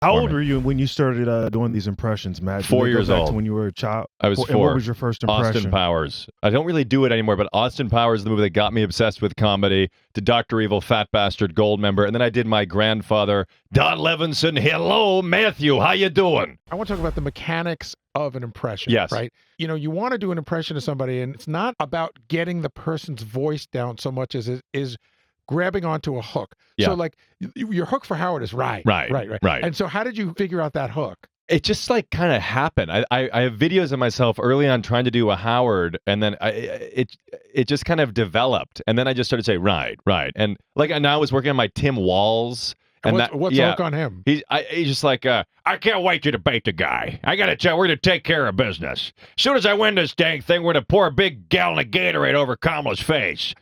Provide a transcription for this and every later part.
How old were you when you started doing these impressions, Matt? 4 years old. To when you were a child? I was 4. And what was your first impression? Austin Powers. I don't really do it anymore, but Austin Powers is the movie that got me obsessed with comedy. To Dr. Evil, Fat Bastard, Goldmember, and then I did my grandfather, Don Levinson. Hello, Matthew. How you doing? I want to talk about the mechanics of an impression. Yes. Right? You know, you want to do an impression of somebody, and it's not about getting the person's voice down so much as it is grabbing onto a hook. Yeah. So like your hook for Howard is right. And so how did you figure out that hook? It just like kind of happened. I have videos of myself early on trying to do a Howard, and then it just kind of developed, and then I just started to say right, and like now I was working on my Tim Walls. And what's the hook on him? He's just like, I can't wait to debate the guy. I got to tell, we're going to take care of business. As soon as I win this dang thing, we're going to pour a big gallon of Gatorade over Kamala's face.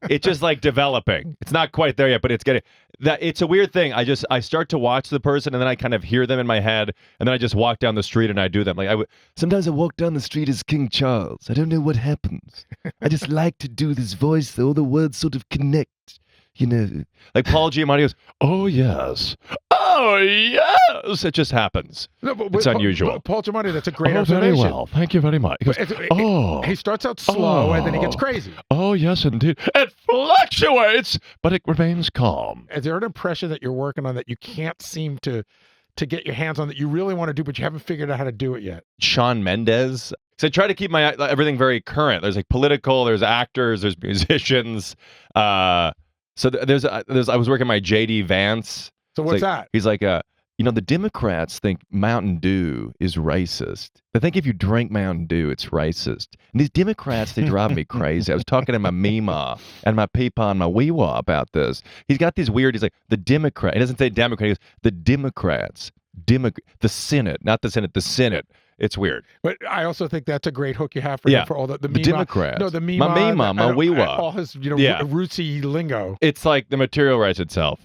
It's just like developing. It's not quite there yet, but it's getting that. It's a weird thing. I start to watch the person, and then I kind of hear them in my head, and then I just walk down the street and I do them. Like sometimes I walk down the street as King Charles. I don't know what happens. I just like to do this voice, though. The words sort of connect. You know, like Paul Giamatti goes, oh, yes. Oh, yes. It just happens. No, but it's unusual. Paul Giamatti, that's a great observation. Very well. Thank you very much. He goes, he starts out slow, and then he gets crazy. Oh, yes, indeed. It fluctuates, but it remains calm. Is there an impression that you're working on that you can't seem to get your hands on that you really want to do, but you haven't figured out how to do it yet? Shawn Mendes. So I try to keep my everything very current. There's like political, there's actors, there's musicians. So I was working my J.D. Vance. So what's that? He's like, the Democrats think Mountain Dew is racist. They think if you drink Mountain Dew, it's racist. And these Democrats, they drive me crazy. I was talking to my Mima and my Peepa and my Weewa about this. He's got these weird, he's like, the Democrat. He doesn't say Democrat. He goes, the Democrats. The Senate, not the Senate, the Senate. It's weird. But I also think that's a great hook you have for him, for all the Mima. Democrats. No, the Mima. My Mima, my Weewa. All his, rootsy lingo. It's like the material writes itself.